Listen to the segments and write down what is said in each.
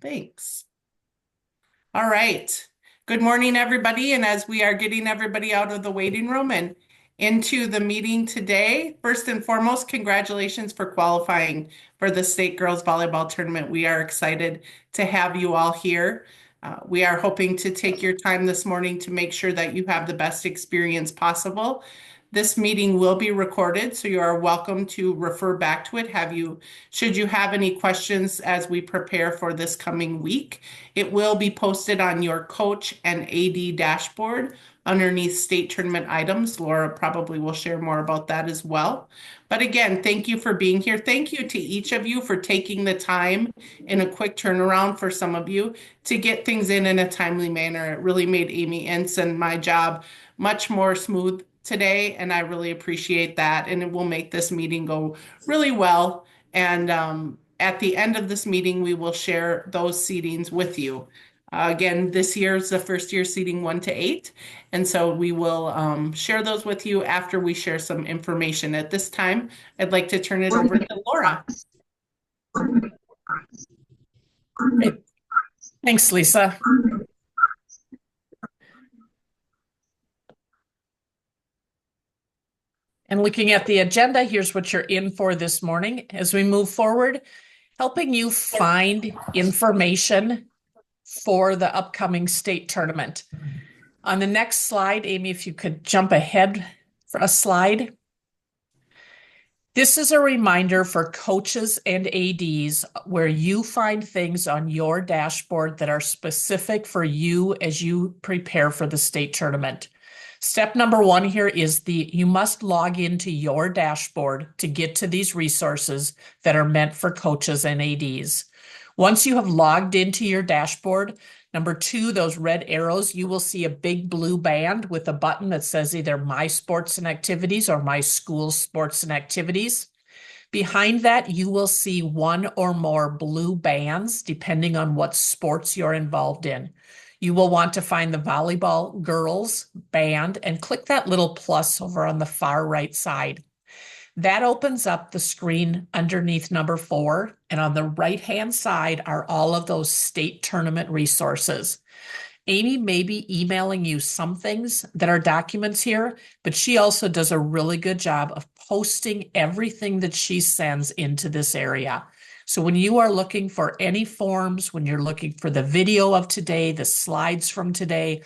Thanks. All right. Good morning, everybody. And as we are getting everybody out of the waiting room and into the meeting today, first and foremost, congratulations for qualifying for the State Girls Volleyball Tournament. We are excited to have you all here. We are hoping to take your time this morning to make sure that you have the best experience possible. This meeting will be recorded, so you are welcome to refer back to it. Should you have any questions as we prepare for this coming week, it will be posted on your coach and AD dashboard underneath state tournament items. Laura probably will share more about that as well. But again, thank you for being here. Thank you to each of you for taking the time in a quick turnaround for some of you to get things in a timely manner. It really made Amy Ensign, my job, much more smooth today, and I really appreciate that. And it will make this meeting go really well. And at the end of this meeting, we will share those seatings with you. Again, this year is the first year seating 1 to 8. And so we will share those with you after we share some information. At this time, I'd like to turn it over to Laura. Great. Thanks, Lisa. And looking at the agenda, here's what you're in for this morning. As we move forward, helping you find information for the upcoming state tournament. On the next slide, Amy, if you could jump ahead for a slide. This is a reminder for coaches and ADs where you find things on your dashboard that are specific for you as you prepare for the state tournament. Step number 1 here is you must log into your dashboard to get to these resources that are meant for coaches and ADs. Once you have logged into your dashboard, number 2, those red arrows, you will see a big blue band with a button that says either My Sports and Activities or My School Sports and Activities. Behind that, you will see one or more blue bands, depending on what sports you're involved in. You will want to find the volleyball girls band and click that little plus over on the far right side. That opens up the screen underneath number 4, and on the right-hand side are all of those state tournament resources. Amy may be emailing you some things that are documents here, but she also does a really good job of posting everything that she sends into this area. So when you are looking for any forms, when you're looking for the video of today, the slides from today,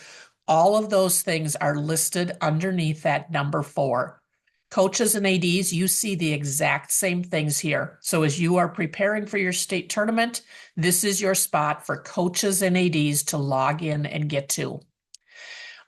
all of those things are listed underneath that number 4. Coaches and ADs, you see the exact same things here. So as you are preparing for your state tournament, this is your spot for coaches and ADs to log in and get to.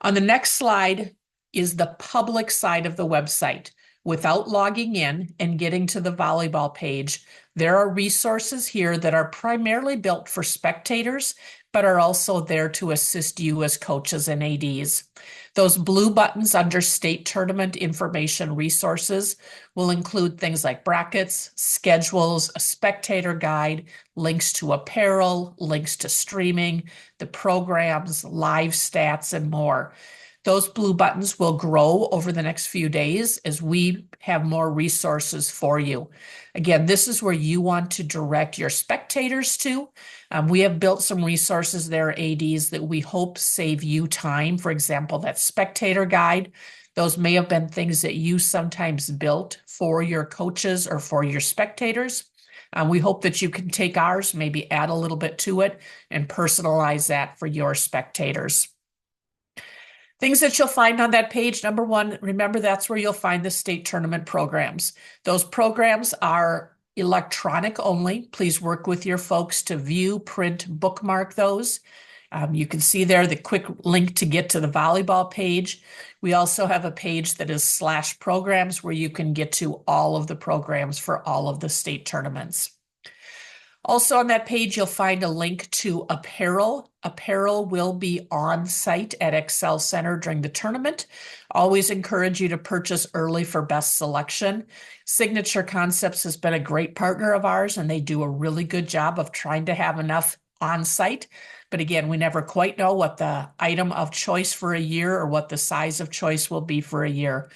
On the next slide is the public side of the website. Without logging in and getting to the volleyball page, there are resources here that are primarily built for spectators, but are also there to assist you as coaches and ADs. Those blue buttons under state tournament information resources will include things like brackets, schedules, a spectator guide, links to apparel, links to streaming, the programs, live stats, and more. Those blue buttons will grow over the next few days as we have more resources for you. Again, this is where you want to direct your spectators to. We have built some resources there, ADs, that we hope save you time. For example, that spectator guide. Those may have been things that you sometimes built for your coaches or for your spectators. We hope that you can take ours, maybe add a little bit to it, and personalize that for your spectators. Things that you'll find on that page, number 1, remember that's where you'll find the state tournament programs. Those programs are electronic only. Please work with your folks to view, print, bookmark those. You can see there the quick link to get to the volleyball page. We also have a page that is /programs where you can get to all of the programs for all of the state tournaments. Also on that page, you'll find a link to apparel. Apparel will be on site at Excel Center during the tournament. Always encourage you to purchase early for best selection. Signature Concepts has been a great partner of ours, and they do a really good job of trying to have enough on site. But again, we never quite know what the item of choice for a year or what the size of choice will be for a year.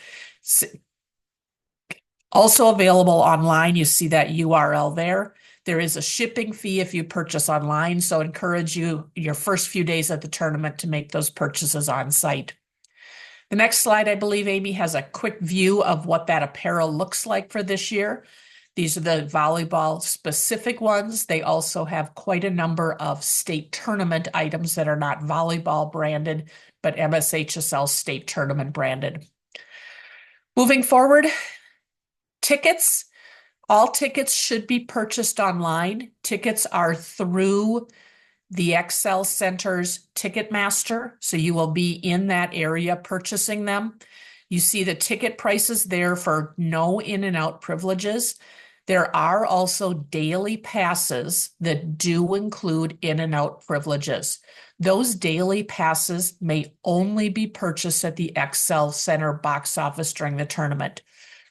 Also available online, you see that URL there. There is a shipping fee if you purchase online, so encourage you your first few days at the tournament to make those purchases on site. The next slide, I believe, Amy, has a quick view of what that apparel looks like for this year. These are the volleyball specific ones. They also have quite a number of state tournament items that are not volleyball branded, but MSHSL state tournament branded. Moving forward, tickets. All tickets should be purchased online. Tickets are through the Xcel Center's Ticketmaster, so you will be in that area purchasing them. You see the ticket prices there for no in and out privileges. There are also daily passes that do include in and out privileges. Those daily passes may only be purchased at the Xcel Center box office during the tournament.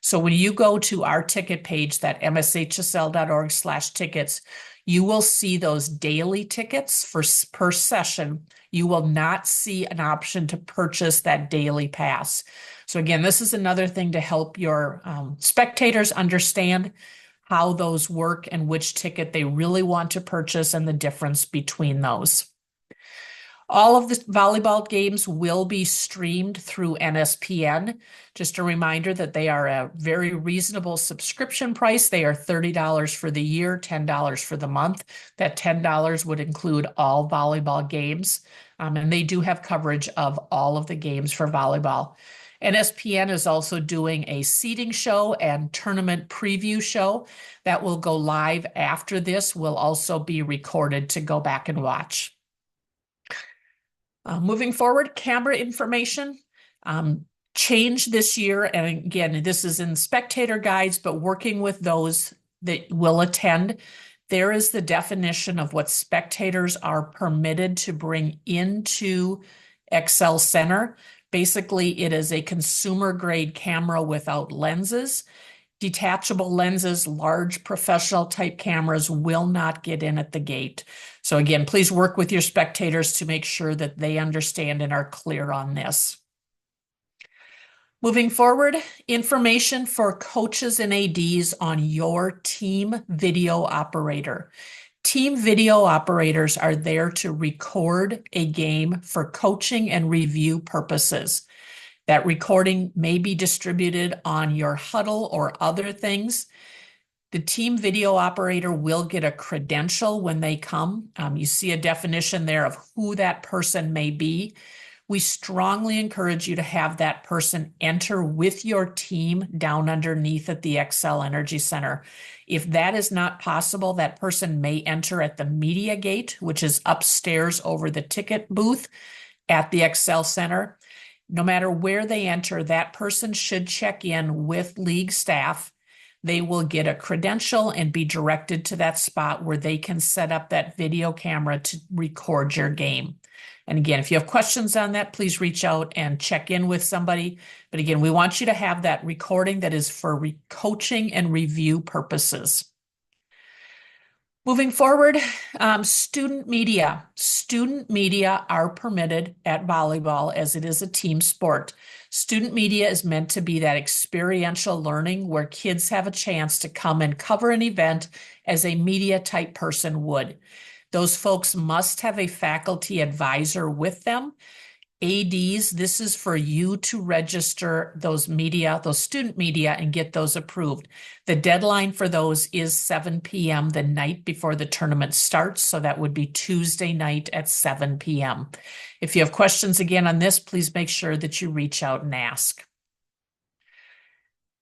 So when you go to our ticket page, that mshsl.org/tickets, you will see those daily tickets per session. You will not see an option to purchase that daily pass. So again, this is another thing to help your spectators understand how those work and which ticket they really want to purchase and the difference between those. All of the volleyball games will be streamed through NSPN. Just a reminder that they are a very reasonable subscription price. They are $30 for the year, $10 for the month. That $10 would include all volleyball games. And they do have coverage of all of the games for volleyball. NSPN is also doing a seeding show and tournament preview show that will go live after this, will also be recorded to go back and watch. Moving forward, camera information changed this year. And again, this is in spectator guides, but working with those that will attend, there is the definition of what spectators are permitted to bring into Xcel Center. Basically, it is a consumer grade camera without lenses. Detachable lenses, large professional type cameras will not get in at the gate. So again, please work with your spectators to make sure that they understand and are clear on this. Moving forward, information for coaches and ADs on your team video operator. Team video operators are there to record a game for coaching and review purposes. That recording may be distributed on your huddle or other things. The team video operator will get a credential when they come. You see a definition there of who that person may be. We strongly encourage you to have that person enter with your team down underneath at the Xcel Energy Center. If that is not possible, that person may enter at the media gate, which is upstairs over the ticket booth at the Xcel Center. No matter where they enter, that person should check in with league staff. They will get a credential and be directed to that spot where they can set up that video camera to record your game. And again, if you have questions on that, please reach out and check in with somebody. But again, we want you to have that recording that is for coaching and review purposes. Moving forward, student media. Student media are permitted at volleyball as it is a team sport. Student media is meant to be that experiential learning where kids have a chance to come and cover an event as a media type person would. Those folks must have a faculty advisor with them. ADs, this is for you to register those media, those student media, and get those approved. The deadline for those is 7 p.m. the night before the tournament starts. So that would be Tuesday night at 7 p.m. If you have questions again on this, please make sure that you reach out and ask.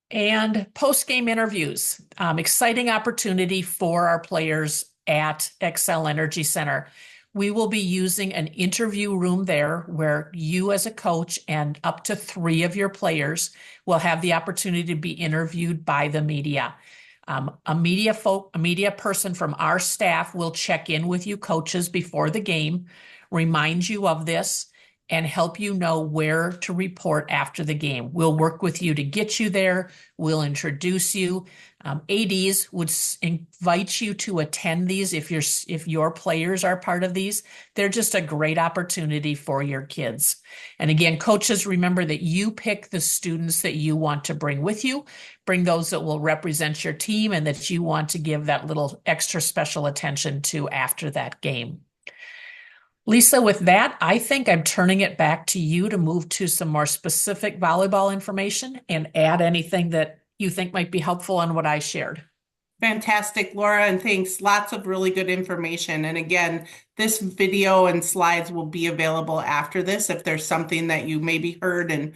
And post-game interviews, exciting opportunity for our players at Xcel Energy Center. We will be using an interview room there where you as a coach and up to 3 of your players will have the opportunity to be interviewed by the media. A media person from our staff will check in with you coaches before the game, remind you of this, and help you know where to report after the game. We'll work with you to get you there. We'll introduce you. ADs would invite you to attend these if your players are part of these. They're just a great opportunity for your kids. And again, coaches, remember that you pick the students that you want to bring with you. Bring those that will represent your team and that you want to give that little extra special attention to after that game. Lisa, with that, I think I'm turning it back to you to move to some more specific volleyball information and add anything that you think might be helpful on what I shared. Fantastic, Laura, and thanks. Lots of really good information. And again, this video and slides will be available after this. If there's something that you maybe heard and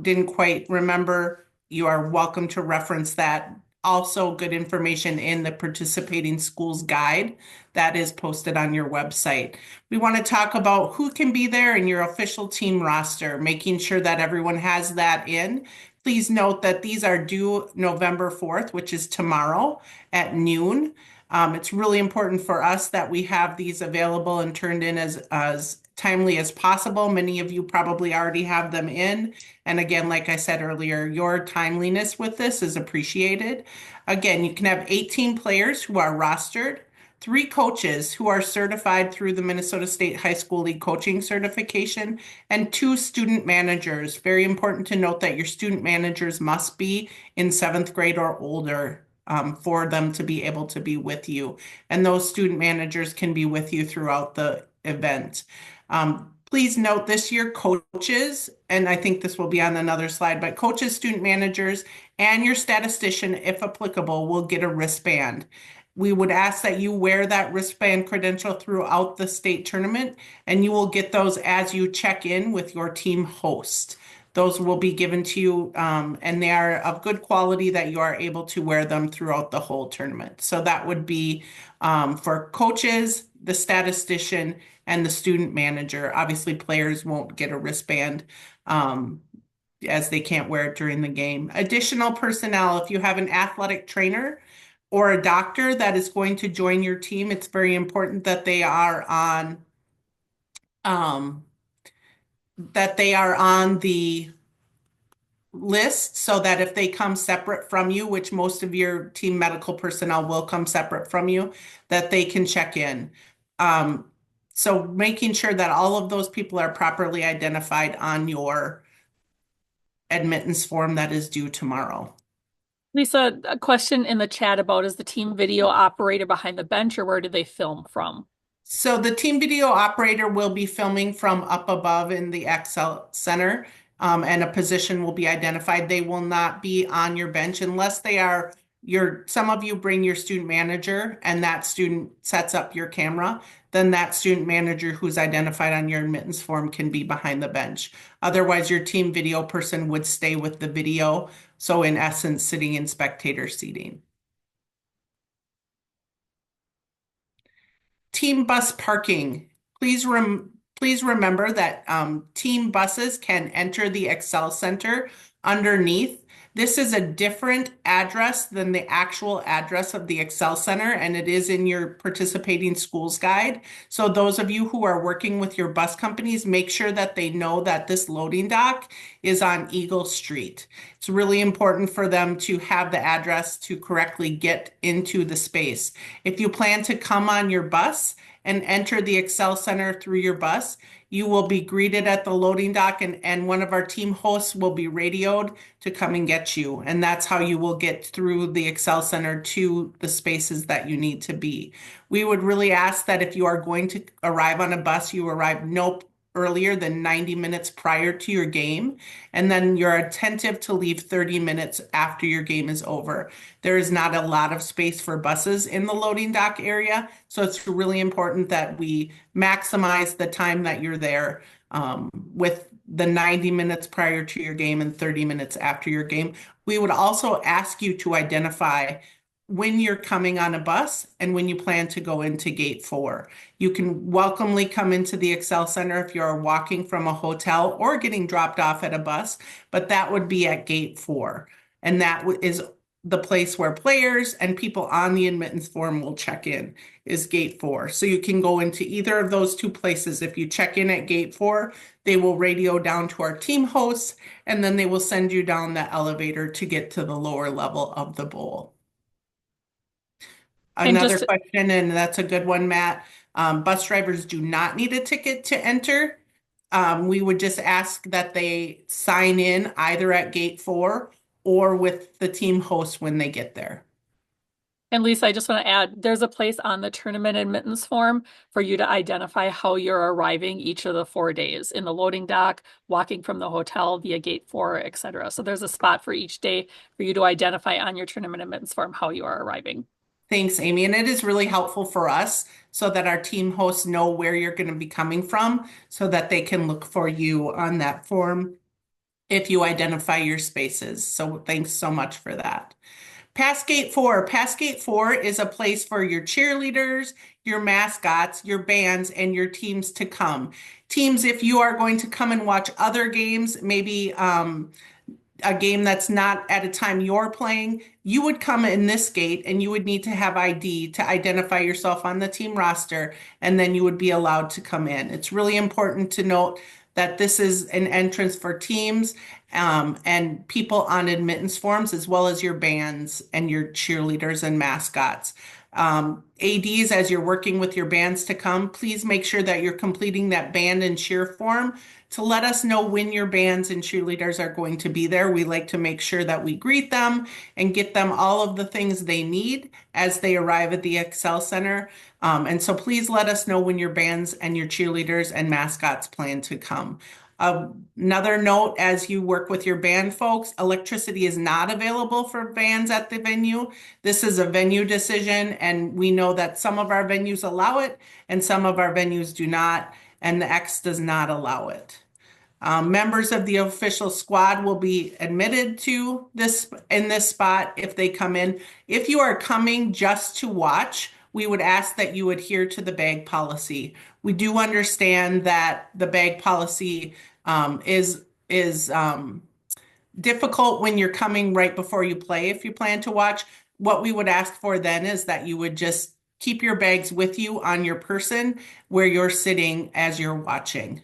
didn't quite remember, you are welcome to reference that. Also, good information in the participating schools guide that is posted on your website. We want to talk about who can be there in your official team roster, making sure that everyone has that in. Please note that these are due November 4th, which is tomorrow at noon. It's really important for us that we have these available and turned in as timely as possible. Many of you probably already have them in. And again, like I said earlier, your timeliness with this is appreciated. Again, you can have 18 players who are rostered, 3 coaches who are certified through the Minnesota State High School League coaching certification, and 2 student managers. Very important to note that your student managers must be in 7th grade or older for them to be able to be with you. And those student managers can be with you throughout the event. Please note this year, coaches, and I think this will be on another slide, but coaches, student managers, and your statistician, if applicable, will get a wristband. We would ask that you wear that wristband credential throughout the state tournament, and you will get those as you check in with your team host. Those will be given to you, and they are of good quality that you are able to wear them throughout the whole tournament. So that would be for coaches, the statistician, and the student manager. Obviously, players won't get a wristband as they can't wear it during the game. Additional personnel, if you have an athletic trainer or a doctor that is going to join your team, it's very important that they are on the list so that if they come separate from you, which most of your team medical personnel will come separate from you, that they can check in. So making sure that all of those people are properly identified on your admittance form that is due tomorrow. Lisa, a question in the chat about, is the team video operator behind the bench, or where do they film from? So the team video operator will be filming from up above in the Excel Center, and a position will be identified. They will not be on your bench unless they are some of you bring your student manager and that student sets up your camera. Then that student manager who's identified on your admittance form can be behind the bench. Otherwise, your team video person would stay with the video. So in essence, sitting in spectator seating. Team bus parking. Please remember that team buses can enter the Excel Center underneath. This is a different address than the actual address of the Excel Center, and it is in your participating schools guide. So those of you who are working with your bus companies, make sure that they know that this loading dock is on Eagle Street. It's really important for them to have the address to correctly get into the space. If you plan to come on your bus and enter the Excel Center through your bus, you will be greeted at the loading dock, and one of our team hosts will be radioed to come and get you. And that's how you will get through the Excel Center to the spaces that you need to be. We would really ask that if you are going to arrive on a bus, you arrive no earlier than 90 minutes prior to your game, and then you're attentive to leave 30 minutes after your game is over. There is not a lot of space for buses in the loading dock area, so it's really important that we maximize the time that you're there with the 90 minutes prior to your game and 30 minutes after your game. We would also ask you to identify when you're coming on a bus and when you plan to go into gate 4. You can welcomely come into the Excel Center if you're walking from a hotel or getting dropped off at a bus, but that would be at gate 4. And that is the place where players and people on the admittance form will check in is gate 4. So you can go into either of those two places. If you check in at gate 4, they will radio down to our team hosts, and then they will send you down the elevator to get to the lower level of the bowl. And Another just question, and that's a good one, Matt. Bus drivers do not need a ticket to enter. We would just ask that they sign in either at gate 4 or with the team host when they get there. And Lisa, I just want to add, there's a place on the tournament admittance form for you to identify how you're arriving each of the 4 days in the loading dock, walking from the hotel via gate 4, etc. So there's a spot for each day for you to identify on your tournament admittance form how you are arriving. Thanks, Amy. And it is really helpful for us so that our team hosts know where you're going to be coming from so that they can look for you on that form if you identify your spaces. So thanks so much for that. Past gate 4. Past gate 4 is a place for your cheerleaders, your mascots, your bands, and your teams to come. Teams, if you are going to come and watch other games, maybe a game that's not at a time you're playing, you would come in this gate and you would need to have ID to identify yourself on the team roster, and then you would be allowed to come in. It's really important to note that this is an entrance for teams and people on admittance forms, as well as your bands and your cheerleaders and mascots. ADs, as you're working with your bands to come, please make sure that you're completing that band and cheer form to let us know when your bands and cheerleaders are going to be there. We like to make sure that we greet them and get them all of the things they need as they arrive at the Excel Center. And so please let us know when your bands and your cheerleaders and mascots plan to come. Another note, as you work with your band folks, electricity is not available for bands at the venue. This is a venue decision, and we know that some of our venues allow it and some of our venues do not, and the X does not allow it. Members of the official squad will be admitted to this in this spot if they come in. If you are coming just to watch, we would ask that you adhere to the bag policy. We do understand that the bag policy is difficult when you're coming right before you play if you plan to watch. What we would ask for then is that you would just keep your bags with you on your person where you're sitting as you're watching.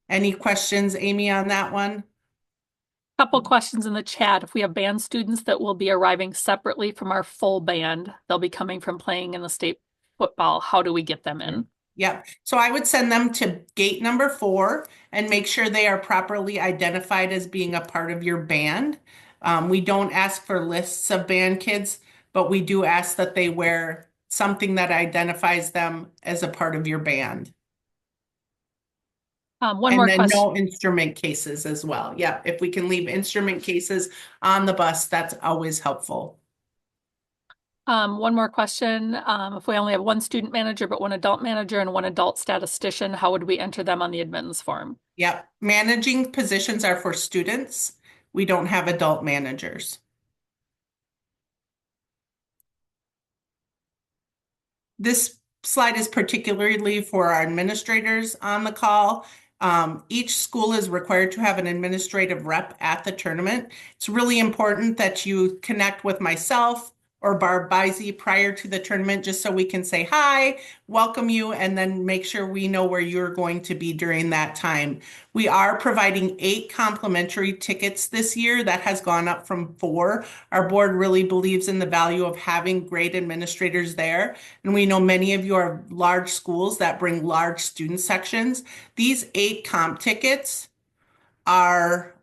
Any questions, Amy, on that one? Couple questions in the chat. If we have band students that will be arriving separately from our full band, they'll be coming from playing in the state football. How do we get them in? Yep. So I would send them to gate number 4 and make sure they are properly identified as being a part of your band. We don't ask for lists of band kids, but we do ask that they wear something that identifies them as a part of your band. One And more then question. no instrument cases as well. Yeah, if we can leave instrument cases on the bus, that's always helpful. One more question. If we only have one student manager, but one adult manager and one adult statistician, how would we enter them on the admittance form? Yep. Managing positions are for students. We don't have adult managers. This slide is particularly for our administrators on the call. Each school is required to have an administrative rep at the tournament. It's really important that you connect with myself or Barb Bizey prior to the tournament, just so we can say hi, welcome you, and then make sure we know where you're going to be during that time. We are providing 8 complimentary tickets this year. That has gone up from 4. Our board really believes in the value of having great administrators there. And we know many of you are large schools that bring large student sections. These 8 comp tickets are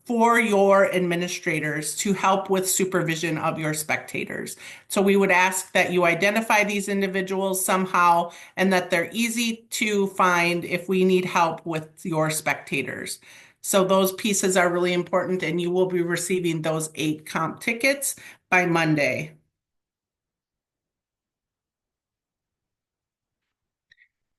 for your administrators to help with supervision of your spectators. So we would ask that you identify these individuals somehow and that they're easy to find if we need help with your spectators. So those pieces are really important, and you will be receiving those 8 comp tickets by Monday.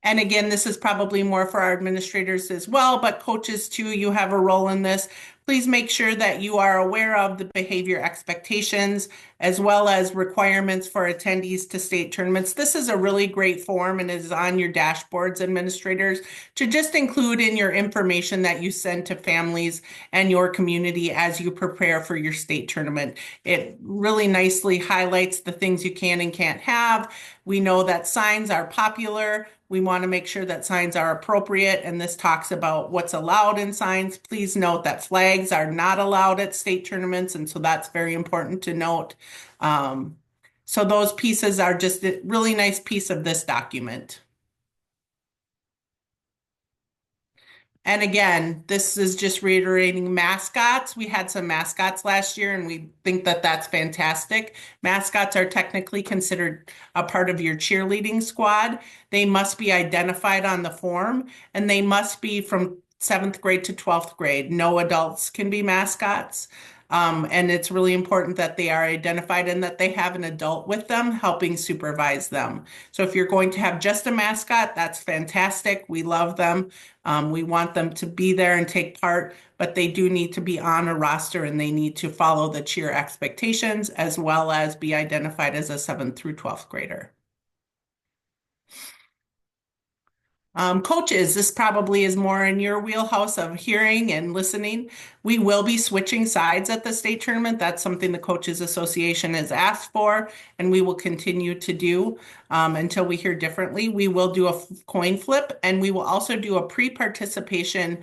And again, this is probably more for our administrators as well, but coaches too, you have a role in this. Please make sure that you are aware of the behavior expectations as well as requirements for attendees to state tournaments. This is a really great form and is on your dashboards, administrators, to just include in your information that you send to families and your community as you prepare for your state tournament. It really nicely highlights the things you can and can't have. We know that signs are popular. We want to make sure that signs are appropriate, and this talks about what's allowed in signs. Please note that flags are not allowed at state tournaments, and so that's very important to note. So those pieces are just a really nice piece of this document. And again, this is just reiterating mascots. We had some mascots last year, and we think that that's fantastic. Mascots are technically considered a part of your cheerleading squad. They must be identified on the form, and they must be from 7th grade to 12th grade. No adults can be mascots. And it's really important that they are identified and that they have an adult with them helping supervise them. So if you're going to have just a mascot, that's fantastic. We love them. We want them to be there and take part, but they do need to be on a roster and they need to follow the cheer expectations as well as be identified as a 7th through 12th grader. Coaches, this probably is more in your wheelhouse of hearing and listening. We will be switching sides at the state tournament. That's something the Coaches Association has asked for, and we will continue to do until we hear differently. We will do a coin flip, and we will also do a pre-participation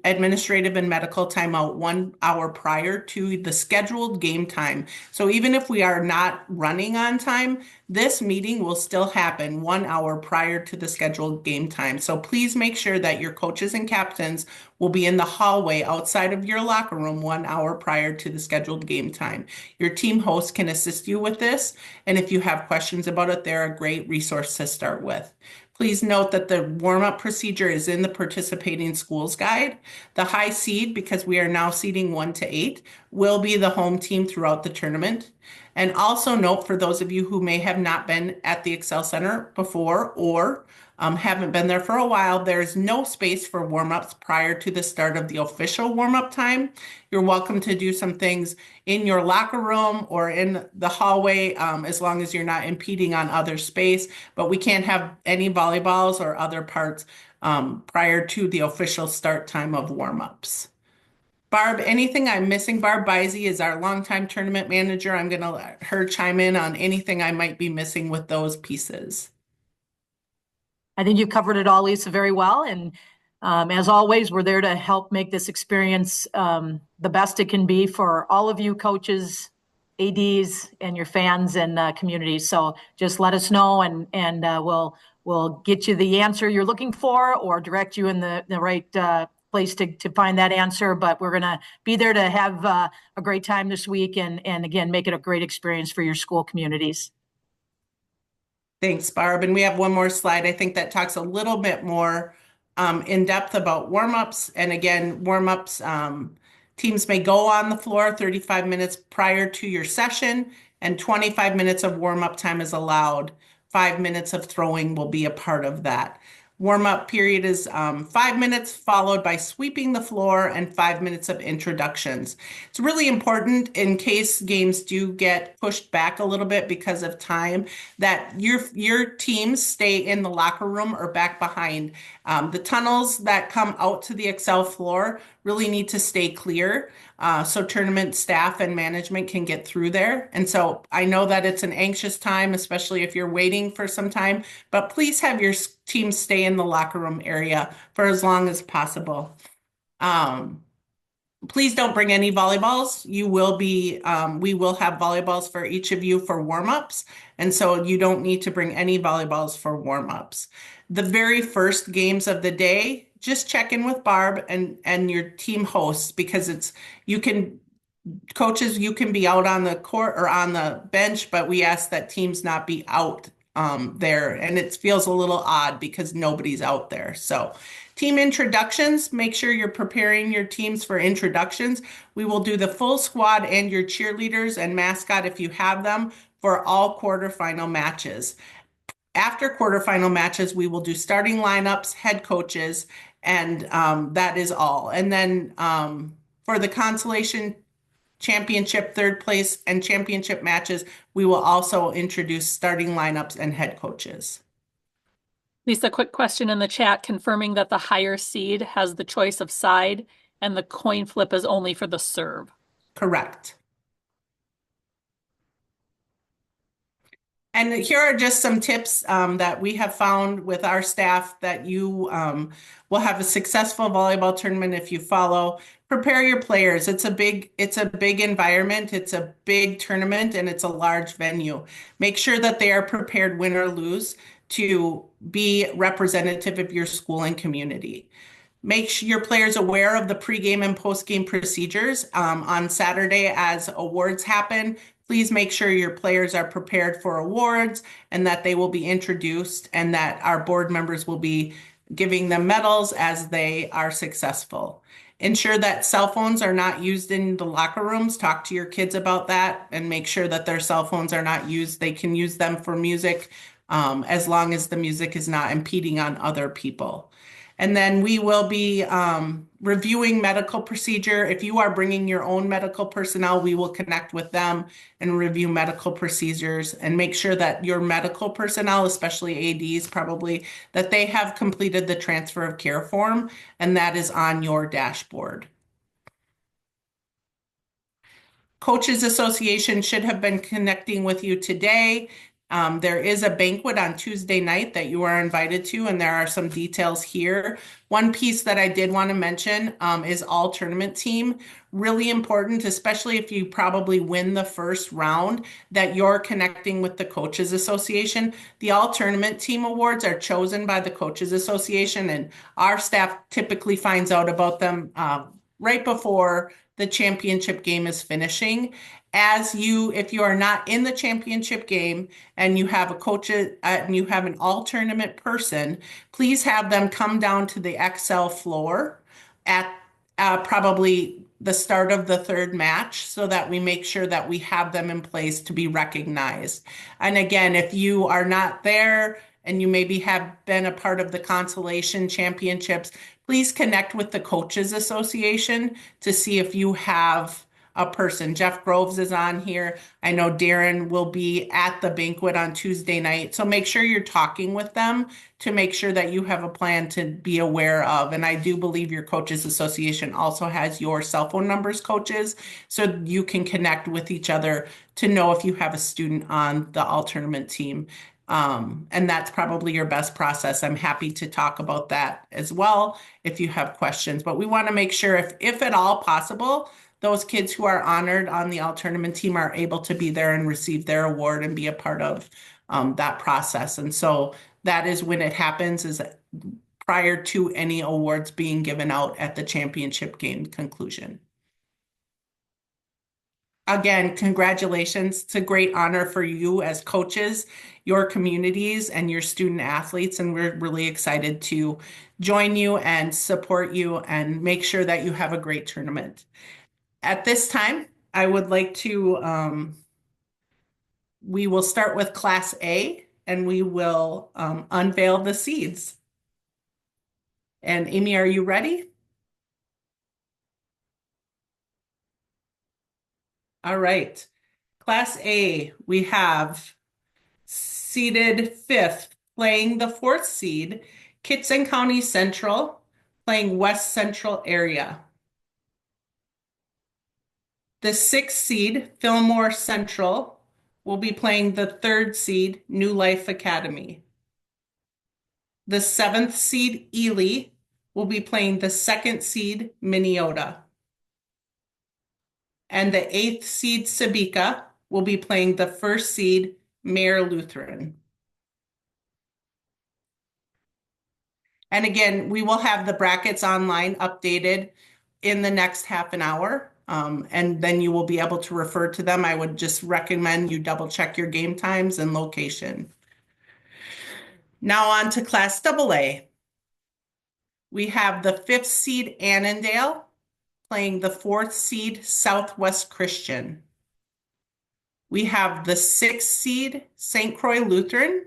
administrative and medical timeout 1 hour prior to the scheduled game time. So even if we are not running on time, this meeting will still happen 1 hour prior to the scheduled game time. So please make sure that your coaches and captains will be in the hallway outside of your locker room 1 hour prior to the scheduled game time. Your team host can assist you with this, and if you have questions about it, they're a great resource to start with. Please note that the warm-up procedure is in the participating schools guide. The high seed, because we are now seeding 1 to 8, will be the home team throughout the tournament. And also note, for those of you who may have not been at the Excel Center before or haven't been there for a while, there's no space for warm-ups prior to the start of the official warm-up time. You're welcome to do some things in your locker room or in the hallway as long as you're not impeding on other space, but we can't have any volleyballs or other parts prior to the official start time of warm-ups. Barb, anything I'm missing? Barb Bizey is our longtime tournament manager. I'm going to let her chime in on anything I might be missing with those pieces. I think you covered it all, Lisa, very well. And as always, we're there to help make this experience the best it can be for all of you coaches, ADs, and your fans and communities. So just let us know, and we'll get you the answer you're looking for or direct you in the right place to find that answer. But we're going to be there to have a great time this week and again, make it a great experience for your school communities. Thanks, Barb. And we have one more slide, I think, that talks a little bit more in depth about warm-ups. And again, warm-ups, teams may go on the floor 35 minutes prior to your session, and 25 minutes of warm-up time is allowed. 5 minutes of throwing will be a part of that. Warm-up period is 5 minutes, followed by sweeping the floor and 5 minutes of introductions. It's really important, in case games do get pushed back a little bit because of time, that your teams stay in the locker room or back behind. The tunnels that come out to the Excel floor really need to stay clear so tournament staff and management can get through there. And so I know that it's an anxious time, especially if you're waiting for some time, but please have your team stay in the locker room area for as long as possible. Please don't bring any volleyballs. You will be, we will have volleyballs for each of you for warm-ups. And so you don't need to bring any volleyballs for warm-ups. The very first games of the day, just check in with Barb and your team hosts, because coaches, you can be out on the court or on the bench, but we ask that teams not be out there. And it feels a little odd because nobody's out there. So team introductions, make sure you're preparing your teams for introductions. We will do the full squad and your cheerleaders and mascot if you have them for all quarterfinal matches. After quarterfinal matches, we will do starting lineups, head coaches, and that is all. And then for the consolation championship, third place, and championship matches, we will also introduce starting lineups and head coaches. Lisa, quick question in the chat confirming that the higher seed has the choice of side and the coin flip is only for the serve. Correct. And here are just some tips that we have found with our staff that you will have a successful volleyball tournament if you follow. Prepare your players. It's a big environment. It's a big tournament and it's a large venue. Make sure that they are prepared, win or lose, to be representative of your school and community. Make sure your players aware of the pregame and postgame procedures. On Saturday, as awards happen, please make sure your players are prepared for awards and that they will be introduced and that our board members will be giving them medals as they are successful. Ensure that cell phones are not used in the locker rooms. Talk to your kids about that and make sure that their cell phones are not used. They can use them for music as long as the music is not impeding on other people. And then we will be reviewing medical procedure. If you are bringing your own medical personnel, we will connect with them and review medical procedures and make sure that your medical personnel, especially ADs probably, that they have completed the transfer of care form and that is on your dashboard. Coaches Association should have been connecting with you today. There is a banquet on Tuesday night that you are invited to, and there are some details here. One piece that I did want to mention is all tournament team. Really important, especially if you probably win the first round, that you're connecting with the Coaches Association. The all tournament team awards are chosen by the Coaches Association, and our staff typically finds out about them right before the championship game is finishing. If you are not in the championship game and you have a coach and you have an all tournament person, please have them come down to the Excel floor at probably the start of the third match so that we make sure that we have them in place to be recognized. And again, if you are not there and you maybe have been a part of the consolation championships, please connect with the Coaches Association to see if you have a person. Jeff Groves is on here. I know Darren will be at the banquet on Tuesday night. So make sure you're talking with them to make sure that you have a plan to be aware of. And I do believe your Coaches Association also has your cell phone numbers, coaches, so you can connect with each other to know if you have a student on the all tournament team. And that's probably your best process. I'm happy to talk about that as well if you have questions, but we want to make sure if at all possible, those kids who are honored on the all tournament team are able to be there and receive their award and be a part of that process. And so that is when it happens, is prior to any awards being given out at the championship game conclusion. Again, congratulations. It's a great honor for you as coaches, your communities, and your student athletes. And we're really excited to join you and support you and make sure that you have a great tournament. At this time, I would like to, we will start with Class A and we will unveil the seeds. And Amy, are you ready? All right. Class A, we have seeded 5th, playing the 4th seed, Kittson County Central, playing West Central area. The 6th seed, Fillmore Central, will be playing the 3rd seed, New Life Academy. The 7th seed, Ely, will be playing the 2nd seed, Minneota. And the 8th seed, Sebeka, will be playing the 1st seed, Mayer Lutheran. And again, we will have the brackets online updated in the next half an hour. And then you will be able to refer to them. I would just recommend you double check your game times and location. Now on to Class AA. We have the 5th seed, Annandale, playing the 4th seed, Southwest Christian. We have the 6th seed, St. Croix Lutheran,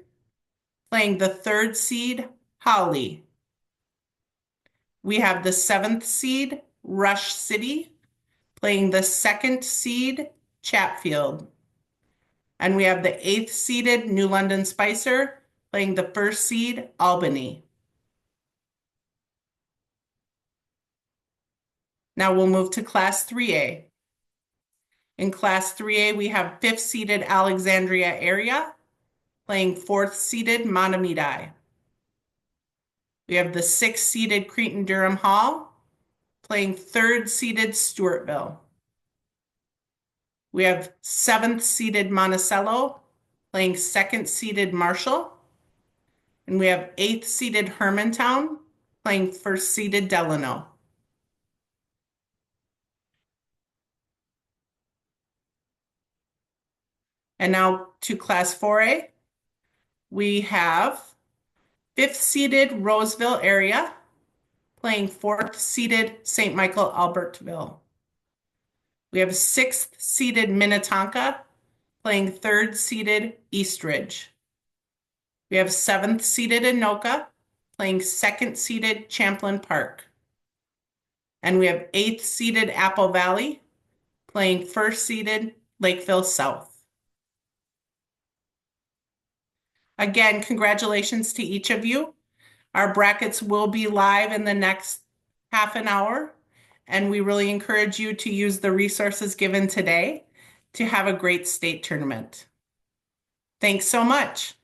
playing the 3rd seed, Holly. We have the 7th seed, Rush City, playing the 2nd seed Chatfield. And we have the 8th seeded New London Spicer playing the 1st seed Albany. Now we'll move to Class 3A. In Class 3A, we have 5th seeded Alexandria Area playing 4th seeded Mahtomedi. We have the 6th seeded Cretin Durham Hall playing 3rd seeded Stewartville. We have 7th seeded Monticello playing 2nd seeded Marshall. And we have 8th seeded Hermantown playing 1st seeded Delano. And now to Class 4A, we have 5th seeded Roseville Area playing 4th seeded St. Michael Albertville. We have 6th seeded Minnetonka playing 3rd seeded Eastridge. We have 7th seeded Anoka playing 2nd seeded Champlain Park. And we have 8th seeded Apple Valley playing 1st seeded Lakeville South. Again, congratulations to each of you. Our brackets will be live in the next half an hour, and we really encourage you to use the resources given today to have a great state tournament. Thanks so much.